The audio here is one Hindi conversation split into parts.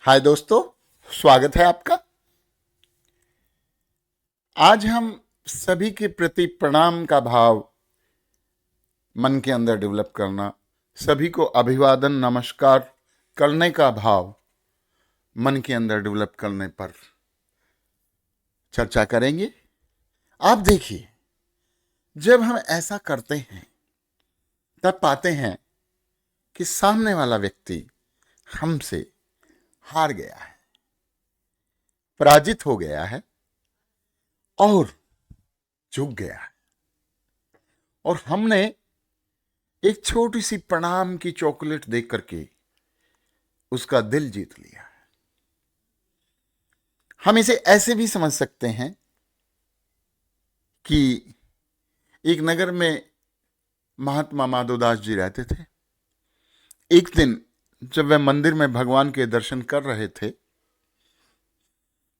हाय दोस्तों, स्वागत है आपका। आज हम सभी के प्रति प्रणाम का भाव मन के अंदर डेवलप करना, सभी को अभिवादन नमस्कार करने का भाव मन के अंदर डेवलप करने पर चर्चा करेंगे। आप देखिए, जब हम ऐसा करते हैं तब पाते हैं कि सामने वाला व्यक्ति हमसे हार गया है, पराजित हो गया है और झुक गया है, और हमने एक छोटी सी प्रणाम की चॉकलेट दे करके उसका दिल जीत लिया। हम इसे ऐसे भी समझ सकते हैं कि एक नगर में महात्मा माधवदास जी रहते थे। एक दिन जब वह मंदिर में भगवान के दर्शन कर रहे थे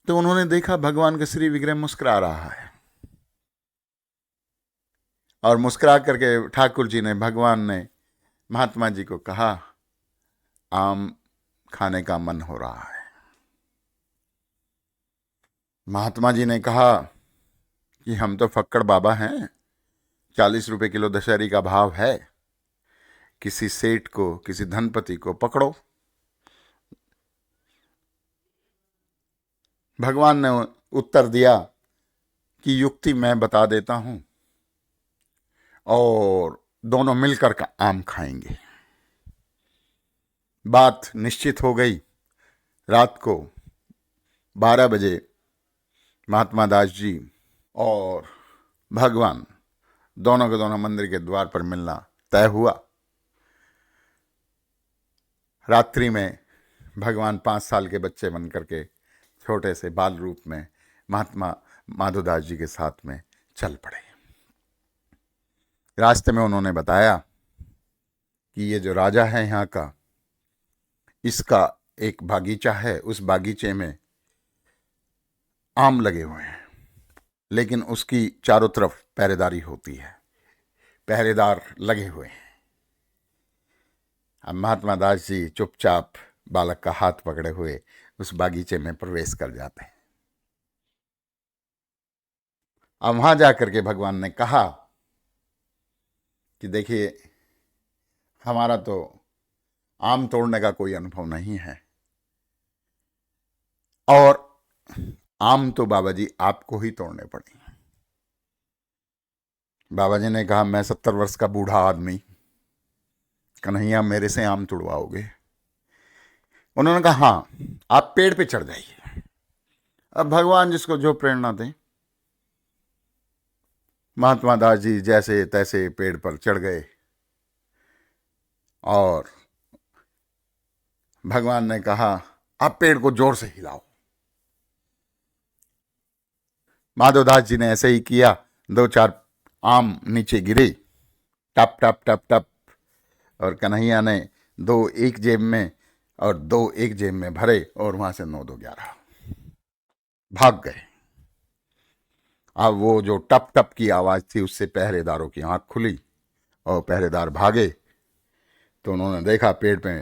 तो उन्होंने देखा भगवान का श्री विग्रह मुस्कुरा रहा है, और मुस्कुरा करके ठाकुर जी ने, भगवान ने महात्मा जी को कहा, आम खाने का मन हो रहा है। महात्मा जी ने कहा कि हम तो फक्कड़ बाबा हैं, 40 रुपए किलो दशहरी का भाव है, किसी सेठ को, किसी धनपति को पकड़ो। भगवान ने उत्तर दिया कि युक्ति मैं बता देता हूं, और दोनों मिलकर का आम खाएंगे। बात निश्चित हो गई। रात को 12 बजे महात्मा दास जी और भगवान दोनों के दोनों मंदिर के द्वार पर मिलना तय हुआ। रात्रि में भगवान 5 साल के बच्चे बन करके छोटे से बाल रूप में महात्मा माधवदास जी के साथ में चल पड़े। रास्ते में उन्होंने बताया कि ये जो राजा है यहाँ का, इसका एक बागीचा है, उस बागीचे में आम लगे हुए हैं, लेकिन उसकी चारों तरफ पहरेदारी होती है, पहरेदार लगे हुए हैं। अब महात्मा दास जी चुपचाप बालक का हाथ पकड़े हुए उस बागीचे में प्रवेश कर जाते हैं। अब वहां जाकर के भगवान ने कहा कि देखिए, हमारा तो आम तोड़ने का कोई अनुभव नहीं है, और आम तो बाबा जी आपको ही तोड़ने पड़े। बाबा जी ने कहा, मैं 70 वर्ष का बूढ़ा आदमी, कन्हैया मेरे से आम तुड़वाओगे? उन्होंने कहा, हाँ, आप पेड़ पे चढ़ जाइए। अब भगवान जिसको जो प्रेरणा दें, महात्मा दास जी जैसे तैसे पेड़ पर चढ़ गए, और भगवान ने कहा, आप पेड़ को जोर से हिलाओ। माधवदास जी ने ऐसे ही किया। 2-4 आम नीचे गिरे, टप टप टप टप, और कन्हैया ने 2 एक जेब में और 2 एक जेब में भरे, और वहां से 9 2 11 भाग गए। अब वो जो टप टप की आवाज थी, उससे पहरेदारों की आंख खुली और पहरेदार भागे, तो उन्होंने देखा पेड़ पे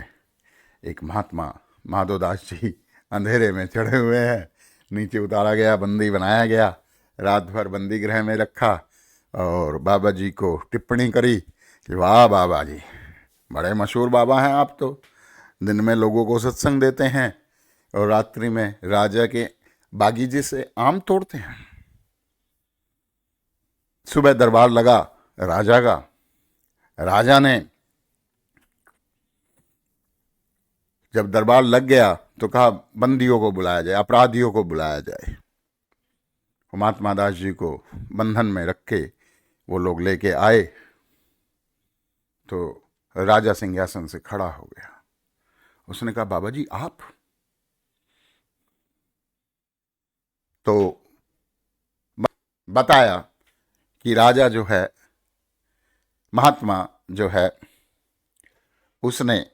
एक महात्मा माधवदास जी अंधेरे में चढ़े हुए हैं। नीचे उतारा गया, बंदी बनाया गया, रात भर बंदी गृह में रखा, और बाबा जी को टिप्पणी करी कि वाह बाबा जी, बड़े मशहूर बाबा हैं आप तो, दिन में लोगों को सत्संग देते हैं और रात्रि में राजा के बागीचे से आम तोड़ते हैं। सुबह दरबार लगा राजा का। राजा ने जब दरबार लग गया तो कहा, बंदियों को बुलाया जाए, अपराधियों को बुलाया जाए। महात्मा दास जी को बंधन में रखे वो लोग लेके आए, तो राजा सिंहासन से खड़ा हो गया। उसने कहा, बाबा जी आप? तो बताया कि राजा जो है, महात्मा जो है, उसने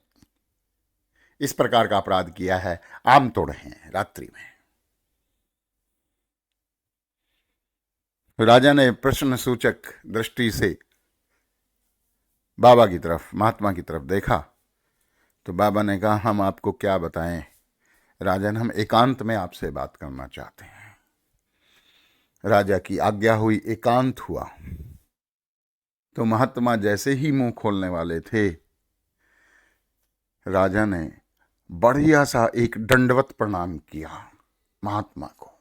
इस प्रकार का अपराध किया है, आम तोड़े हैं रात्रि में। राजा ने प्रश्न सूचक दृष्टि से बाबा की तरफ, महात्मा की तरफ देखा, तो बाबा ने कहा, हम आपको क्या बताएं, राजन, हम एकांत में आपसे बात करना चाहते हैं। राजा की आज्ञा हुई, एकांत हुआ। तो महात्मा जैसे ही मुंह खोलने वाले थे, राजा ने बढ़िया सा एक दंडवत प्रणाम किया महात्मा को,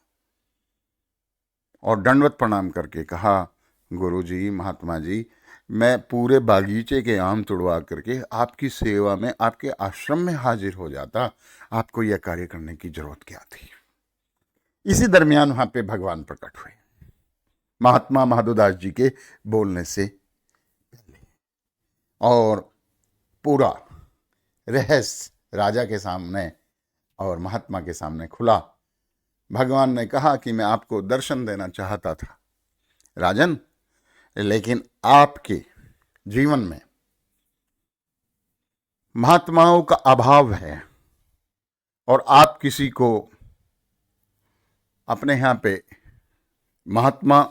और दंडवत प्रणाम करके कहा, गुरुजी, महात्मा जी, मैं पूरे बागीचे के आम तुड़वा करके आपकी सेवा में, आपके आश्रम में हाजिर हो जाता, आपको यह कार्य करने की जरूरत क्या थी। इसी दरमियान वहां पे भगवान प्रकट हुए महात्मा माधोदास जी के बोलने से पहले, और पूरा रहस्य राजा के सामने और महात्मा के सामने खुला। भगवान ने कहा कि मैं आपको दर्शन देना चाहता था राजन, लेकिन आपके जीवन में महात्माओं का अभाव है और आप किसी को अपने यहां पे महात्मा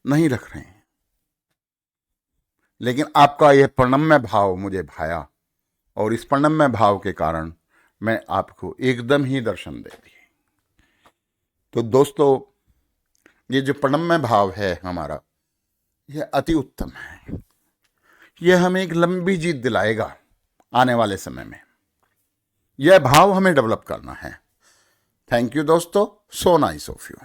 नहीं रख रहे हैं, लेकिन आपका यह प्रणम्य भाव मुझे भाया, और इस प्रणम्य भाव के कारण मैं आपको एकदम ही दर्शन दे दिए। तो दोस्तों, ये जो प्रणम्य भाव है हमारा, यह अति उत्तम है। यह हमें एक लंबी जीत दिलाएगा आने वाले समय में। यह भाव हमें डेवलप करना है। थैंक यू दोस्तों, सो नाइस ऑफ यू।